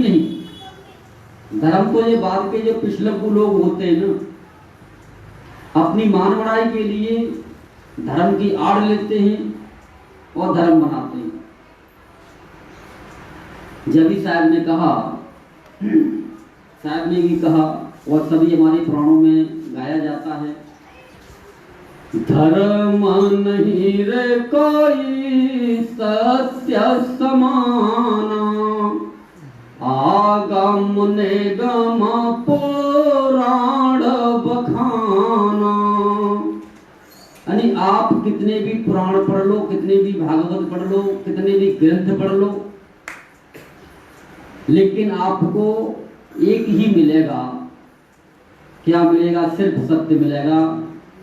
नहीं। धर्म तो ये बाद के जो पिछलग्गू लोग होते हैं ना, अपनी मान बढ़ाई के लिए धर्म की आड़ लेते हैं और धर्म बनाते हैं। जबी साहब ने कहा, साहब ने भी कहा और सभी हमारे पुराणों में गाया जाता है, धर्म नहीं रे कोई सत्य समाना, आगम निगम पुराण बखाना। यानी आप कितने भी पुराण पढ़ लो, कितने भी भागवत पढ़ लो, कितने भी ग्रंथ पढ़ लो, लेकिन आपको एक ही मिलेगा। क्या मिलेगा? सिर्फ सत्य मिलेगा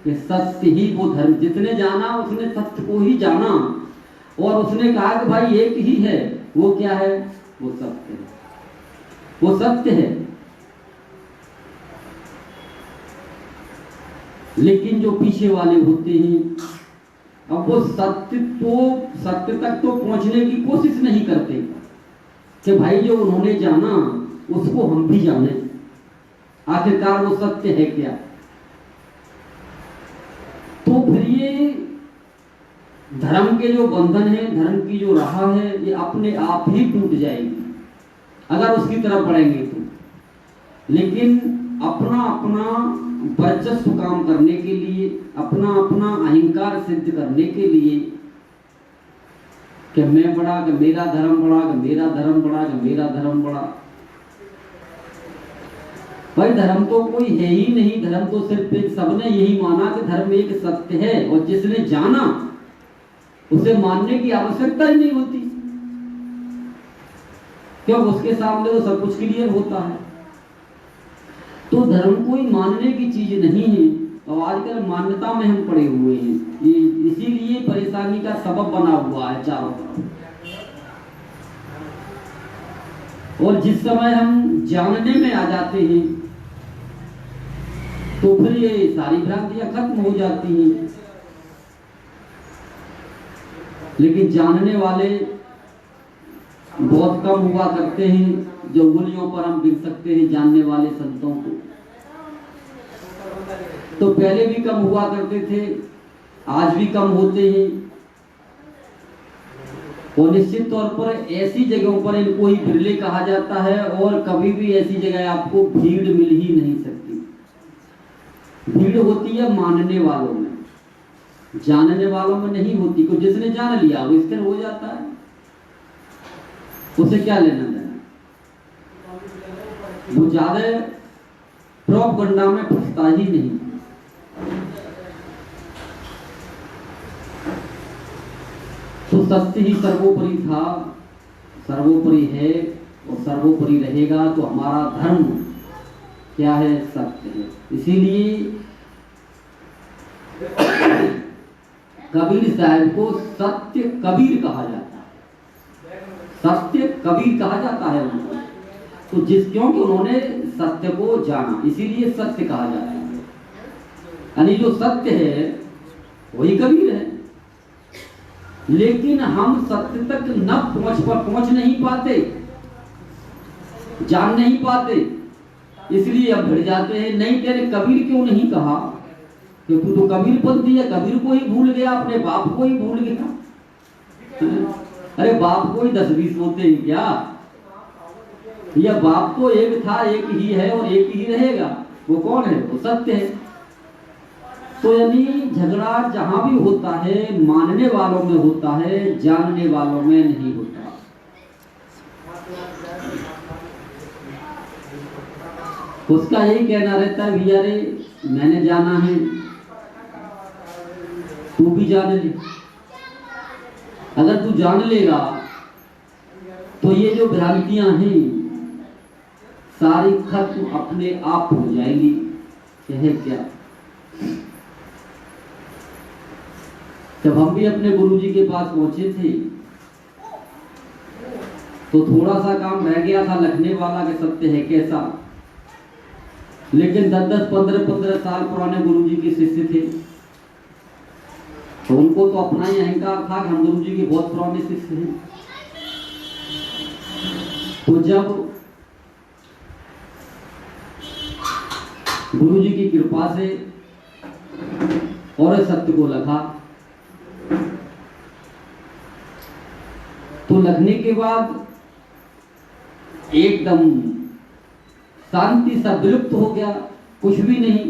कि सत्य ही वो धर्म। जिसने जाना उसने सत्य को ही जाना और उसने कहा कि भाई एक ही है। वो क्या है? वो सत्य है, वो सत्य है। लेकिन जो पीछे वाले होते हैं, अब वो सत्य तक तो पहुंचने की कोशिश नहीं करते कि भाई जो उन्होंने जाना उसको हम भी जाने, आखिरकार वो सत्य है क्या। तो फिर ये धर्म के जो बंधन है, धर्म की जो राह है, ये अपने आप ही टूट जाएगी अगर उसकी तरफ बढ़ेंगे तो। लेकिन अपना अपना वर्चस्व काम करने के लिए, अपना अपना अहंकार सिद्ध करने के लिए कि मैं बड़ा, कि मेरा धर्म बड़ा, कि मेरा धर्म बड़ा, कि मेरा धर्म बड़ा। भाई धर्म तो कोई है ही नहीं। धर्म तो सिर्फ एक, सबने यही माना कि धर्म एक सत्य है और जिसने जाना उसे मानने की आवश्यकता ही नहीं होती, क्यों? उसके सामने तो सब कुछ क्लियर होता है। तो धर्म कोई मानने की चीज नहीं है और आजकल मान्यता में हम पड़े हुए हैं। ये इसीलिए परेशानी का सबब बना हुआ है चारों तरफ। और जिस समय हम जानने में आ जाते हैं तो फिर ये सारी भ्रांतियां खत्म हो जाती हैं। लेकिन जानने वाले बहुत कम हुआ करते हैं। जो उंगलियों पर हम गिन सकते हैं जानने वाले संतों को, तो पहले भी कम हुआ करते थे, आज भी कम होते हैं। और निश्चित तौर पर ऐसी जगहों पर इनको ही बिरले कहा जाता है और कभी भी ऐसी जगह आपको भीड़ मिल ही नहीं सकती। भीड़ होती है मानने वालों में, जानने वालों में नहीं होती। को जिसने जान लिया वो स्थिर हो जाता है, उसे क्या लेना देना। वो ज्यादा प्रोपगंडा में फंसता ही नहीं। तो सत्य ही सर्वोपरि था, सर्वोपरि है और सर्वोपरि रहेगा। तो हमारा धर्म क्या है? सत्य है। इसीलिए कबीर साहब को सत्य कबीर कहा जाता है। सत्य कबीर कहा जाता है उनको, तो क्योंकि उन्होंने सत्य को जाना, इसीलिए सत्य कहा जाता है। यानी जो सत्य है वही कबीर है। लेकिन हम सत्य तक न पहुंच नहीं पाते, जान नहीं पाते, इसलिए अब भिड़ जाते हैं। नहीं, तेरे कबीर क्यों नहीं कहा? क्योंकि तू तो कबीर पंथी है, कबीर को ही भूल गया, अपने बाप को ही भूल गया। अरे बाप को ही 10-20 होते हैं क्या? यह बाप तो एक था, एक ही है और एक ही रहेगा। वो कौन है? वो सत्य है। तो यानी झगड़ा जहां भी होता है मानने वालों में होता है, जानने वालों में नहीं होता। उसका यही कहना रहता है, भैया रे मैंने जाना है, तू भी जान ले। अगर तू जान लेगा तो ये जो भ्रांतियां हैं सारी खत्म अपने आप हो जाएंगी। यह है क्या? जब हम भी अपने गुरुजी के पास पहुंचे थे तो थोड़ा सा काम रह गया था लिखने वाला कि सत्य है कैसा। लेकिन 10-10, 15-15 साल पुराने गुरुजी के शिष्य थे, तो उनको तो अपना ही अहंकार था कि हम गुरुजी के बहुत पुराने शिष्य हैं। तो जब गुरु जी की कृपा से और सत्य को लिखा। तो लिखने के बाद एकदम शांति सा विलुप्त हो गया, कुछ भी नहीं,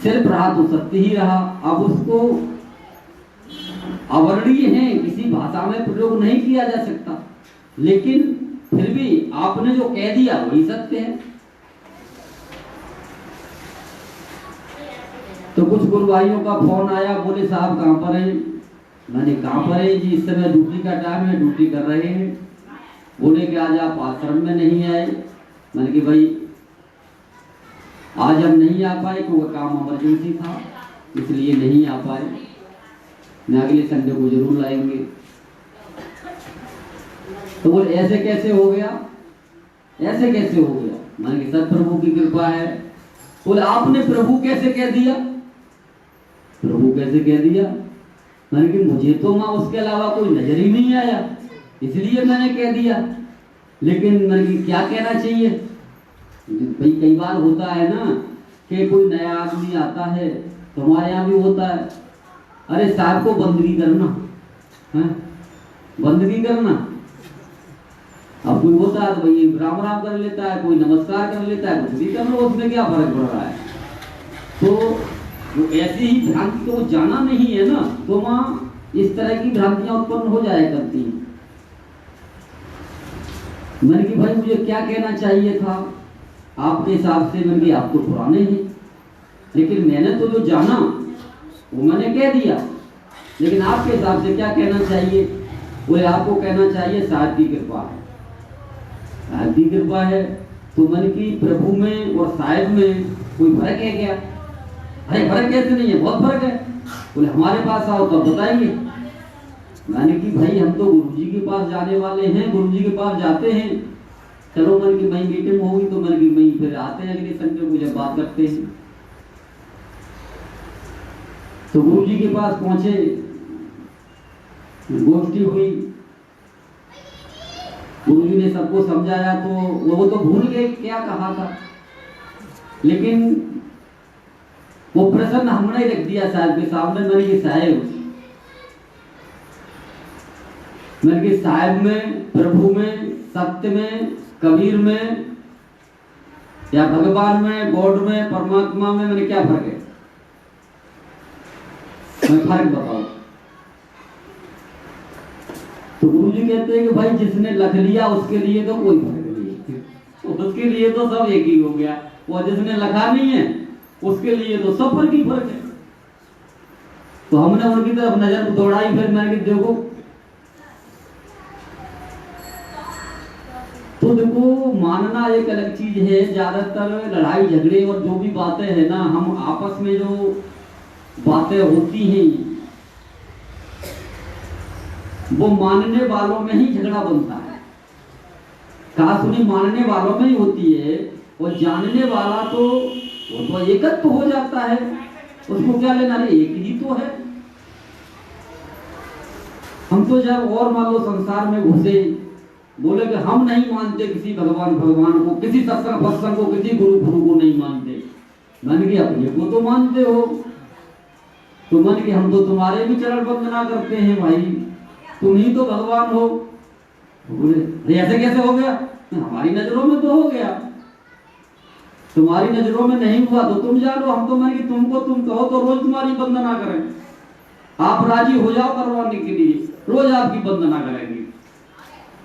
सिर्फ रहा तो सत्य ही रहा। अब उसको अवर्णीय है, किसी भाषा में प्रयोग नहीं किया जा सकता, लेकिन फिर भी आपने जो कह दिया वही सत्य है। तो कुछ गुरु भाइयों का फोन आया, बोले साहब कहाँ पर हैं? मैंने कहाँ पर है जी, इस समय ड्यूटी का टाइम है, ड्यूटी कर रहे हैं। बोले कि आज आप आश्रम में नहीं आए। मैंने कि भाई आज हम नहीं आ पाए क्योंकि काम इमरजेंसी था, इसलिए नहीं आ पाए, मैं अगले संडे को जरूर लाएंगे। तो बोले ऐसे कैसे हो गया, ऐसे कैसे हो गया? मैंने कि सब प्रभु की कृपा है। बोले आपने प्रभु कैसे कह दिया? प्रभु कैसे कह दिया? मैंने कि मुझे तो मां उसके अलावा कोई नजर ही नहीं आया, इसलिए मैंने कह दिया। लेकिन मैंने कि क्या कहना चाहिए? भाई कई बार होता है ना कि कोई नया आदमी आता है, तो हमारे यहाँ भी होता है, अरे साहब को बंदगी करना है, बंदगी करना। अब कोई होता है तो भाई राम राम कर लेता है, कोई नमस्कार कर लेता है, कुछ भी कर लो, उसमें क्या फर्क पड़ रहा है। तो वो ऐसी ही भ्रांति को जाना नहीं है ना, तो माँ इस तरह की भ्रांतियां उत्पन्न हो जाया करती हैं। मैंने कि भाई मुझे क्या कहना चाहिए था आपके हिसाब से? मैंने कि आप तो पुराने हैं, लेकिन मैंने तो जो जाना वो मैंने कह दिया, लेकिन आपके हिसाब से क्या कहना चाहिए? वो आपको कहना चाहिए साहब की कृपा है, साहब की कृपा है। तो मैंने कि प्रभु में और साहब में कोई फर्क है क्या? अरे फर्क कैसे नहीं है, बहुत फर्क है। बोले हमारे पास आओ तो बताएंगे। मैंने कि भाई हम तो गुरुजी के पास जाने वाले हैं, गुरुजी के पास जाते हैं। चलो मैंने कि मई मीटिंग होगी तो मैंने कि मई फिर आते हैं अगले संडे को, जब बात करते हैं। तो गुरुजी के पास पहुंचे, गोष्ठी हुई, गुरुजी ने सबको समझाया। तो वो तो भूल गए क्या कहा था, लेकिन वो प्रश्न हमने रख दिया साहब के सामने। मैंने कि साहब में, प्रभु में, सत्य में, कबीर में या भगवान में, गॉड में, परमात्मा में मैंने क्या फर्क है? मैं फर्क बताओ। तो गुरुजी कहते हैं कि भाई जिसने लख लिया उसके लिए तो कोई फर्क नहीं है, उसके लिए तो सब एक ही हो गया। वो जिसने लखा नहीं है उसके लिए तो सब फर्क ही फर्क है। तो हमने उनकी तरफ नजर दौड़ाई, फिर मैंने देखो, तो देखो मानना एक अलग चीज है। ज्यादातर लड़ाई झगड़े और जो भी बातें हैं ना, हम आपस में जो बातें होती हैं वो मानने वालों में ही झगड़ा बनता है। कहा सुनी मानने वालों में ही होती है, और जानने वाला तो वो तो एकत्व हो जाता है, उसको क्या लेना है, एक ही तो है। हम तो जब और मान लो संसार में घुसे, बोले कि हम नहीं मानते किसी भगवान को, किसी सत्संग को, किसी गुरु को नहीं मानते। मैंने कि अपने को तो मानते हो। तो मैंने कि हम तो तुम्हारे भी चरण वंदना करते हैं भाई, तुम ही तो भगवान हो। बोले ऐसे कैसे हो गया? हमारी नजरों में तो हो गया, तुम्हारी नजरों में नहीं हुआ तो तुम जानो। हम तो मैंने कि तुमको तुम कहो तो रोज तुम्हारी वंदना करें, आप राजी हो जाओ करवाने के लिए, रोज आपकी वंदना करेंगे,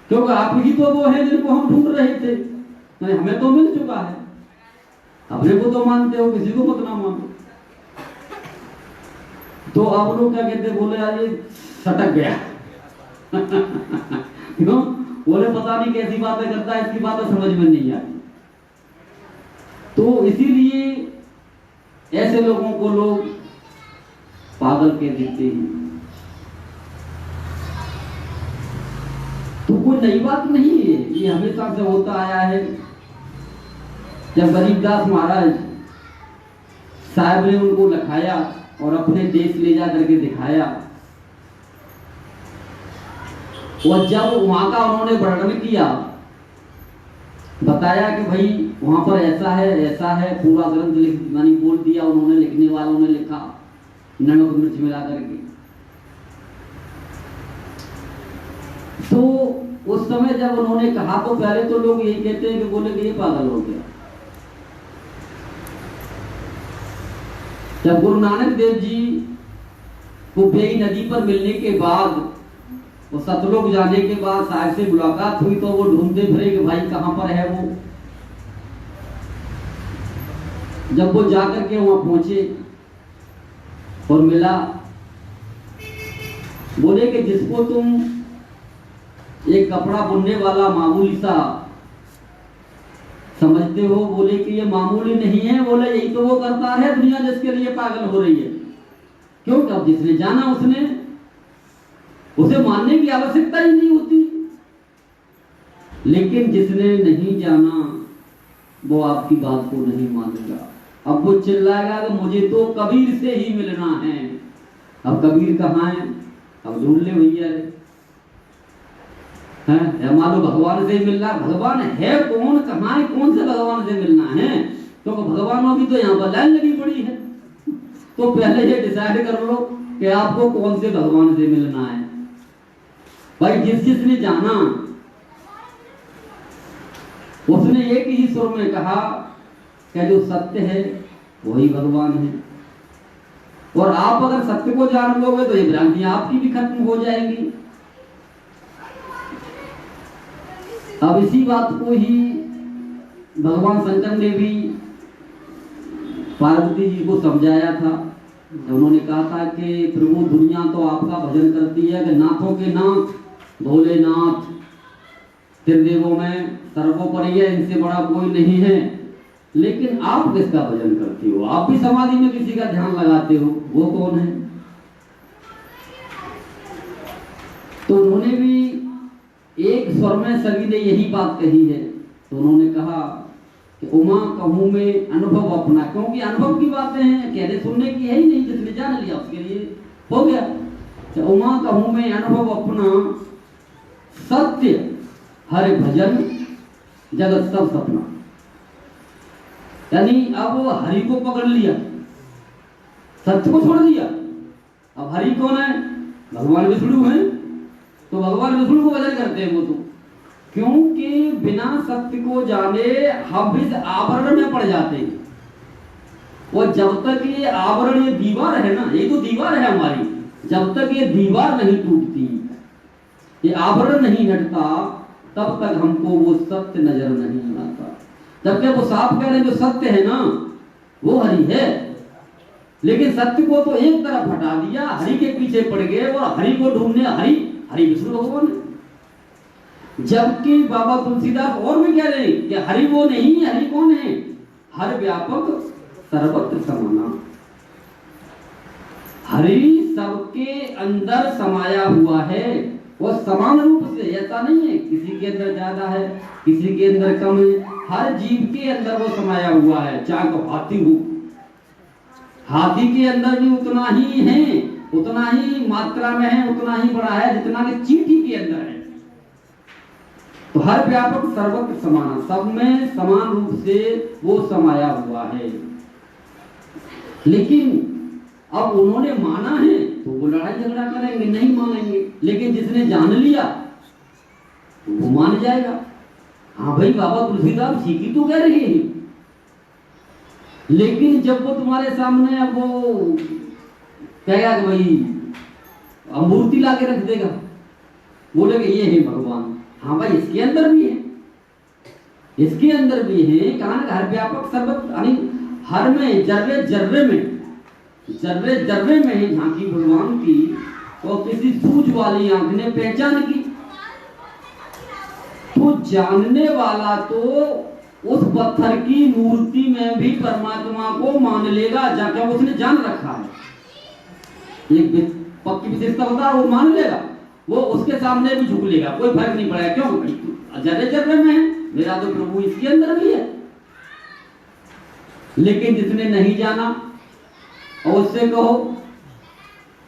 क्योंकि आप ही तो वो है जिनको हम ढूंढ रहे थे। नहीं, हमें तो मिल चुका है, अपने को तो मानते हो, किसी को मत ना मानो। तो आप लोग क्या कहते, बोले यार ये सटक गया क्यों? बोले पता नहीं कैसी बातें करता है, इसकी बातें समझ में नहीं आती। तो इसीलिए ऐसे लोगों को लोग पागल कह देते हैं। तो कोई नई बात नहीं है, ये हमेशा से होता आया है। जब गरीबदास महाराज साहब ने उनको लिखाया और अपने देश ले जा करके दिखाया, और जब वहां का उन्होंने वर्णन किया बताया कि भाई वहां पर ऐसा है, पूरा ग्रंथ लिख मानी बोल दिया उन्होंने, लिखने वालों ने लिखा नमक मिर्च मिला करके। तो उस समय जब उन्होंने कहा तो पहले तो लोग यही कहते हैं कि बोले कि ये पागल हो गया। जब गुरु नानक देव जी को बेई नदी पर मिलने के बाद, वो सतलोक जाने के बाद साहब से मुलाकात हुई, तो वो ढूंढते फिरे कि भाई कहां पर है वो। जब वो जाकर के वहां पहुंचे और मिला, बोले कि जिसको तुम एक कपड़ा बुनने वाला मामूली सा समझते हो, बोले कि ये मामूली नहीं है, बोले यही तो वो करता है, दुनिया जिसके लिए पागल हो रही है। क्यों? अब जिसने जाना उसे मानने की आवश्यकता ही नहीं होती, लेकिन जिसने नहीं जाना वो आपकी बात को नहीं मानेगा। अब वो चिल्लाएगा कि मुझे तो कबीर से ही मिलना है। अब कबीर कहाँ है? अब ढूंढ ले भैया है, मानो भगवान से मिलना। भगवान है कौन, कहाँ है, कौन से भगवान से मिलना है? तो भगवानों की तो यहाँ पर लाइन लगी पड़ी है। तो पहले ये डिसाइड कर लो कि आपको कौन से भगवान से मिलना है। भाई जिसने जाना उसने एक ही सुर में कहा कि जो सत्य है वही भगवान है। और आप अगर सत्य को जान लोगे तो ये भ्रांतियां आपकी भी खत्म हो जाएंगी। अब इसी बात को ही भगवान शंकर ने भी पार्वती जी को समझाया था। उन्होंने कहा था कि प्रभु दुनिया तो आपका भजन करती है कि नाथों के नाथ भोलेनाथ, त्रिदेवों में सर्वोपरि है, इनसे बड़ा कोई नहीं है, लेकिन आप किसका भजन करती हो? आप भी समाधि में किसी का ध्यान लगाते हो, वो कौन है? तो उन्होंने भी एक स्वर में सभी ने यही बात कही है। तो उन्होंने कहा कि उमा कहूं में अनुभव अपना, क्योंकि अनुभव की बातें हैं, कहने सुनने की है ही नहीं, जिसने जान लिया उसके लिए हो गया। तो उमा कहूं में अनुभव अपना, सत्य हरि भजन जगत सब सपना। यानी अब वो हरि को पकड़ लिया, सत्य को छोड़ दिया। अब हरि कौन है? भगवान विष्णु है। तो भगवान विष्णु को भजन करते हैं वो तो, क्योंकि बिना सत्य को जाने हम इस आवरण में पड़ जाते हैं। और जब तक ये आवरण, ये दीवार है ना, ये तो दीवार है हमारी, जब तक ये दीवार नहीं टूटती, ये आवरण नहीं हटता, तब तक हमको वो सत्य नजर नहीं आता। जबकि वो साफ कह रहे हैं जो सत्य है ना वो हरि है, लेकिन सत्य को तो एक तरफ हटा दिया, हरि के पीछे पड़ गए और हरि को ढूंढने, हरि विष्णु भगवान है। जबकि बाबा तुलसीदास और भी कह रहे हैं कि हरि वो नहीं है, हरि कौन है? हर व्यापक सर्वत्र समाना। हरि सबके अंदर समाया हुआ है, वो समान रूप से, ऐसा नहीं है किसी के अंदर ज्यादा है किसी के अंदर कम है, हर जीव के अंदर वो समाया हुआ है। चाहे तो हाथी हो, हाथी के अंदर भी उतना ही है, उतना ही मात्रा में है, उतना ही बड़ा है जितना कि चींटी के अंदर है। तो हर व्यापक सर्वत्र समाना, सब में समान रूप से वो समाया हुआ है। लेकिन अब उन्होंने माना है तो वो लड़ाई झगड़ा करेंगे, नहीं मानेंगे। लेकिन जिसने जान लिया वो मान जाएगा। हाँ भाई बाबा तुलसीदास ठीक ही तो कह रहे हैं, लेकिन जब वो तुम्हारे सामने अब वो कहेगा कि भाई मूर्ति ला के रख देगा, बोले कि ये है भगवान, हाँ भाई इसके अंदर भी है, इसके अंदर भी है। कहा हर व्यापक सर्वत्र, यानी हर में, जर्रे जर्रे में, जर्रे जर्रे में झांकी भगवान की। तो किसी सूझ वाली आंख ने पहचान की, तो जानने वाला तो उस पत्थर की मूर्ति में भी परमात्मा को मान लेगा, जाकर उसने जान रखा है। एक पक्की विशेषता बता, वो मान लेगा, वो उसके सामने भी झुक लेगा, कोई फर्क नहीं पड़ेगा। क्यों? जर्रे जर्रे में है, मेरा तो प्रभु इसके अंदर भी है। लेकिन जिसने नहीं जाना, और उससे कहो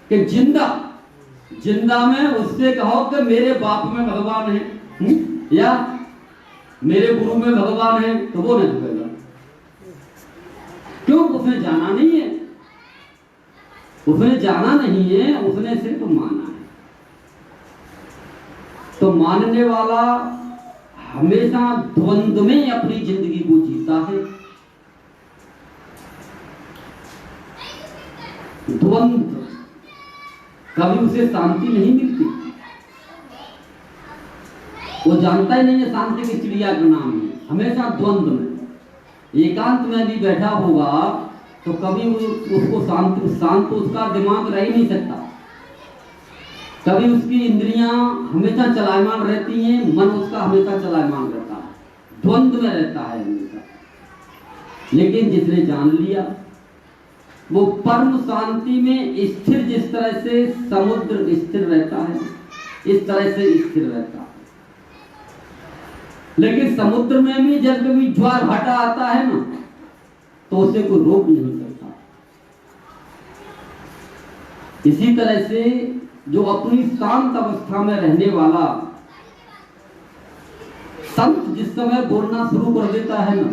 कि जिंदा जिंदा में उससे कहो कि मेरे बाप में भगवान है, या मेरे गुरु में भगवान है, तो वो नहीं झुकेगा। क्यों? उसने जाना नहीं है, उसने जाना नहीं है, उसने सिर्फ माना है। तो मानने वाला हमेशा द्वंद्व में अपनी जिंदगी को जीता है। द्वंद्व, कभी उसे शांति नहीं मिलती। वो जानता ही नहीं है शांति की चिड़िया का नाम है, हमेशा द्वंद्व में। एकांत में भी बैठा होगा तो कभी उसको शांत उसका दिमाग रह ही नहीं सकता। कभी उसकी इंद्रियां हमेशा चलायमान रहती हैं, मन उसका हमेशा चलायमान रहता है, द्वंद्व में रहता है हमेशा। लेकिन जिसने जान लिया वो परम शांति में स्थिर, जिस तरह से समुद्र स्थिर रहता है इस तरह से स्थिर रहता है। लेकिन समुद्र में भी जब कभी ज्वार भाटा आता है ना, तो उसे कोई रोक नहीं सकता। इसी तरह से जो अपनी शांत अवस्था में रहने वाला संत जिस समय बोलना शुरू कर देता है ना,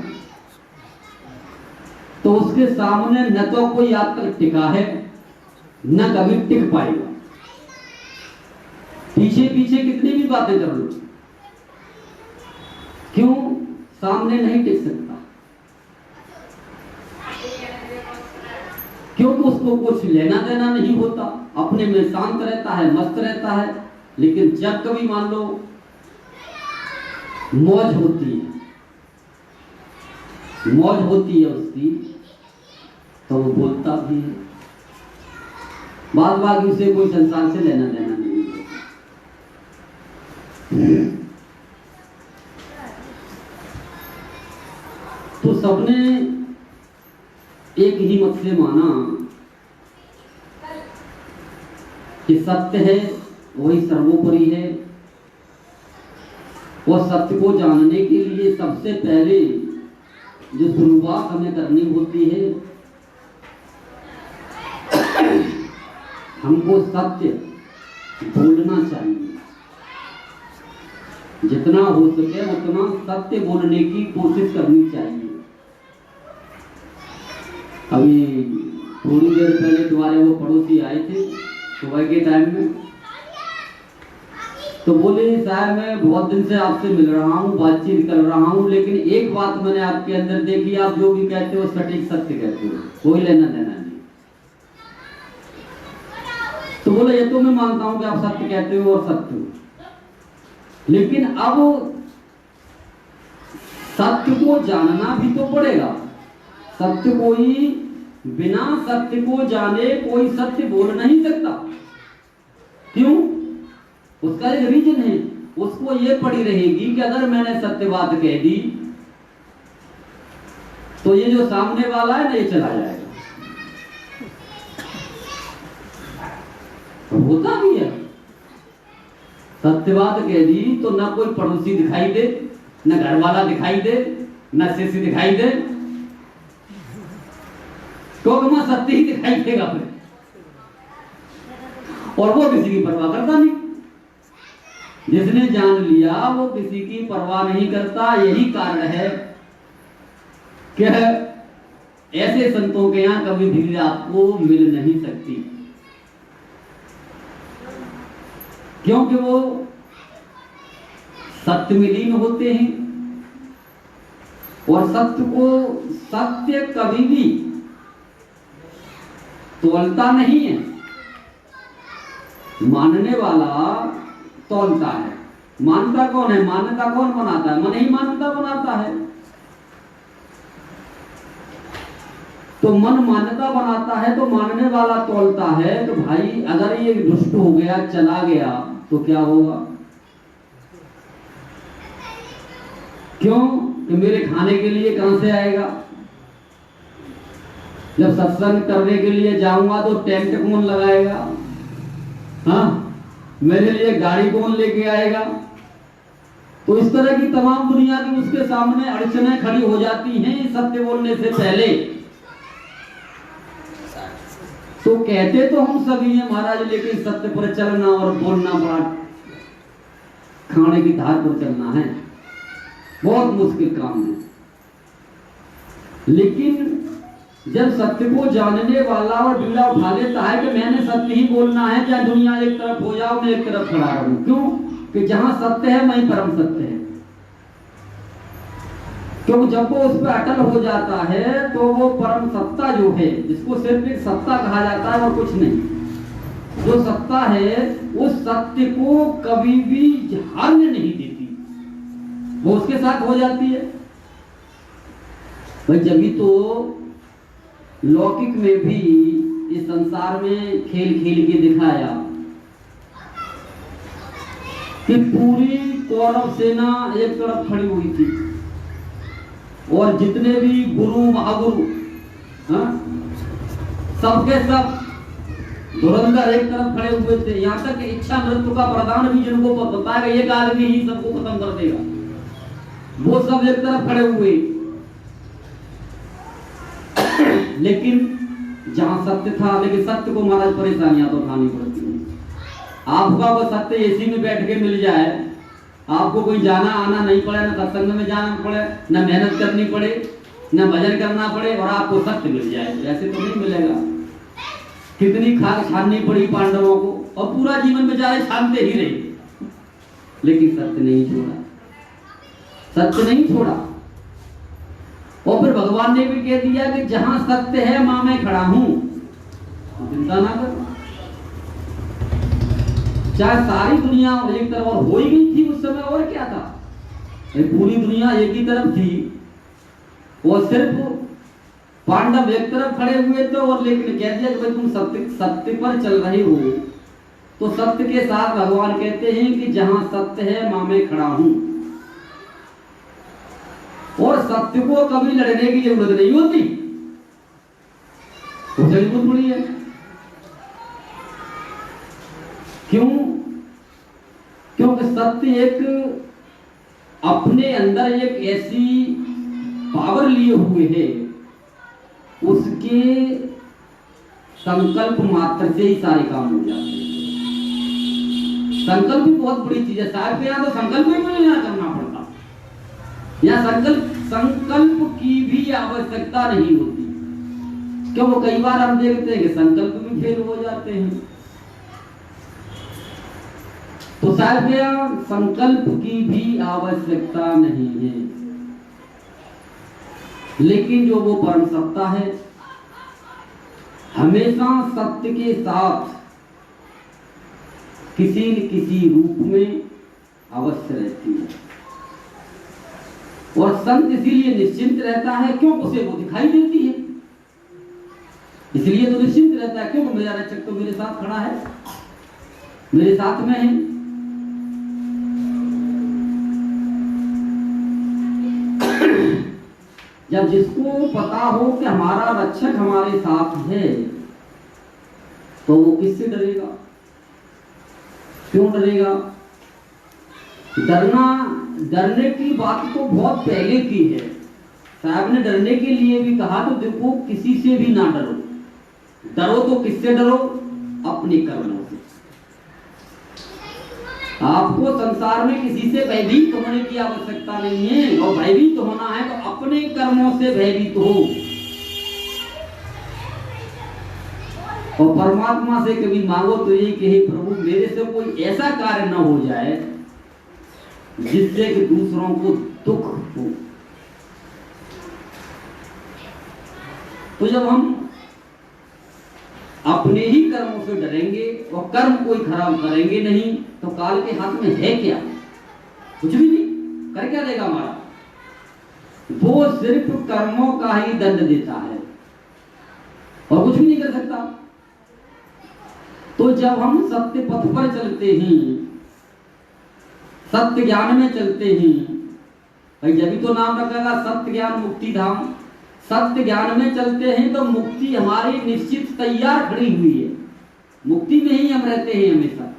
तो उसके सामने न तो कोई आज तक टिका है, न कभी टिक पाएगा। पीछे पीछे कितनी भी बातें कर लो, क्यों? सामने नहीं टिक सकता, क्योंकि उसको कुछ लेना देना नहीं होता, अपने में शांत रहता है, मस्त रहता है। लेकिन जब कभी मान लो मौज होती है उसकी, तो वो बोलता भी है। बाद बाकी उसे कोई संसार से लेना देना नहीं होता। तो सबने एक ही मत से माना कि सत्य है वही सर्वोपरि है, और सत्य को जानने के लिए सबसे पहले जो शुरुआत हमें करनी होती है, हमको सत्य बोलना चाहिए। जितना हो सके उतना सत्य बोलने की कोशिश करनी चाहिए। अभी थोड़ी देर पहले तुम्हारे वो पड़ोसी आए थे सुबह के टाइम में, तो बोले साहब मैं बहुत दिन से आपसे मिल रहा हूँ, बातचीत कर रहा हूँ, लेकिन एक बात मैंने आपके अंदर देखी, आप जो भी कहते हो सटीक सत्य कहते हो, कोई लेना देना नहीं। तो बोले ये तो मैं मानता हूँ कि आप सत्य कहते हो और सत्य हो, लेकिन अब सत्य को जानना भी तो पड़ेगा। सत्य कोई बिना सत्य को जाने कोई सत्य बोल नहीं सकता। क्यों? उसका एक रीजन है, उसको ये पड़ी रहेगी कि अगर मैंने सत्य बात कह दी तो ये जो सामने वाला है ना ये चला जाएगा। तो होता भी है, सत्य बात कह दी तो ना कोई पड़ोसी दिखाई दे, न घर वाला दिखाई दे, न शिष्य दिखाई दे, क्योंकि वहां सत्य ही दिखाई देगा फिर, और वो किसी की परवाह करता नहीं। जिसने जान लिया वो किसी की परवाह नहीं करता। यही कारण है कि ऐसे संतों के यहां कभी भी आपको मिल नहीं सकती, क्योंकि वो सत्य में लीन होते हैं, और सत्य कभी भी तोलता नहीं है। मानने वाला तोलता है। मानता कौन है? मान्यता कौन बनाता है? मन ही मान्यता बनाता है। तो मन मान्यता बनाता है तो मानने वाला तोलता है। तो भाई अगर ये दुष्ट हो गया, चला गया, तो क्या होगा? क्यों? कि मेरे खाने के लिए कहां से आएगा? जब सत्संग करने के लिए जाऊंगा तो टेंट कौन लगाएगा? हाँ, मेरे लिए गाड़ी कौन लेके आएगा? तो इस तरह की तमाम दुनिया की उसके सामने अड़चनें खड़ी हो जाती हैं सत्य बोलने से पहले। तो कहते तो हम सभी हैं महाराज, लेकिन सत्य पर चलना और बोलना बड़ा खाने की धार पर चलना है। बहुत मुश्किल काम है। लेकिन जब सत्य को जानने वाला और बीड़ा उठा लेता है कि मैंने सत्य ही बोलना है, चाहे दुनिया एक तरफ हो जाओ मैं एक तरफ खड़ा रहूं। क्यों? कि जहां सत्य है वहीं परम सत्य है। क्योंकि जब वो उस पर अटल हो जाता है तो वो परम सत्ता जो है, जिसको सिर्फ एक सत्ता कहा जाता है और कुछ नहीं, जो सत्ता है उस सत्य को कभी भी हारने नहीं देती, वो उसके साथ हो जाती है। भाई जब तो लौकिक में भी इस संसार में खेल खेल के दिखाया कि पूरी कौरव सेना एक तरफ खड़ी हुई थी और जितने भी गुरु महागुरु सबके सब धुरंधर एक तरफ खड़े हुए थे। यहाँ तक इच्छा मृत्यु का वरदान भी जिनको बताया एक आदमी ही सबको खत्म कर देगा, वो सब एक तरफ खड़े हुए। लेकिन जहां सत्य था, लेकिन सत्य को महाराज परेशानियां तो उठानी पड़ती है। आपका वो सत्य एसी में बैठ के मिल जाए, आपको कोई जाना आना नहीं पड़े, ना सत्संग में जाना पड़े, ना मेहनत करनी पड़े, ना भजन करना पड़े, और आपको सत्य मिल जाए, ऐसे तो नहीं मिलेगा। कितनी खाक छाननी पड़ी पांडवों को और पूरा जीवन बेचारे छानते ही रहे, लेकिन सत्य नहीं छोड़ा, सत्य नहीं छोड़ा। और फिर भगवान ने भी कह दिया कि जहां सत्य है मां मैं खड़ा हूं, चिंता ना कर। चाहे सारी दुनिया एक तरफ और हो ही गई थी उस समय, और क्या था, पूरी दुनिया एक ही तरफ थी और सिर्फ पांडव एक तरफ खड़े हुए थे। और लेकिन कह दिया कि भाई तुम सत्य पर चल रहे हो, तो सत्य के साथ भगवान कहते हैं कि जहां सत्य है मां मैं खड़ा हूं। और सत्य को कभी लड़ने की जरूरत नहीं होती, उसे बहुत बड़ी है। क्यों? क्योंकि सत्य एक अपने अंदर एक ऐसी पावर लिए हुए है, उसके संकल्प मात्र से ही सारे काम हो जाते हैं। संकल्प भी बहुत बड़ी चीज है। साहब के यहाँ तो संकल्प ही नहीं करना पड़ता, या संकल्प की भी आवश्यकता नहीं होती। क्यों? वो कई बार हम देखते हैं कि संकल्प भी फेल हो जाते हैं। तो साहब के यहाँ संकल्प की भी आवश्यकता नहीं है। लेकिन जो वो परम सत्ता है हमेशा सत्य के साथ किसी न किसी रूप में अवश्य रहती है। और संत इसीलिए निश्चिंत रहता है क्योंकि उसे वो दिखाई देती है, इसलिए तो निश्चिंत रहता है। क्योंकि मेरा रक्षक तो मेरे साथ खड़ा है, मेरे साथ में है। जब जिसको पता हो कि हमारा रक्षक हमारे साथ है, तो वो किससे डरेगा? क्यों डरेगा? डरने की बात तो बहुत पहले की है। साहब ने डरने के लिए भी कहा, तो देखो किसी से भी ना डरो। डरो तो किससे डरो? अपने कर्मों से। आपको संसार में किसी से भयभीत होने की आवश्यकता नहीं है, और भयभीत होना है तो अपने कर्मों से भयभीत हो। और परमात्मा से कभी मांगो तो ये कि हे प्रभु मेरे से कोई ऐसा कार्य न हो जाए जिससे कि दूसरों को दुख हो। तो जब हम अपने ही कर्मों से डरेंगे और कर्म कोई खराब करेंगे नहीं, तो काल के हाथ में है क्या? कुछ भी नहीं। कर क्या देगा हमारा? वो सिर्फ कर्मों का ही दंड देता है और कुछ भी नहीं कर सकता। तो जब हम सत्य पथ पर चलते हैं, सत्य ज्ञान में चलते हैं, भाई जब तो नाम रखेगा सत्य ज्ञान मुक्ति धाम। सत्य ज्ञान में चलते हैं तो मुक्ति हमारी निश्चित तैयार खड़ी हुई है। मुक्ति में ही हम रहते हैं हमेशा।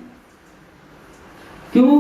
क्यों?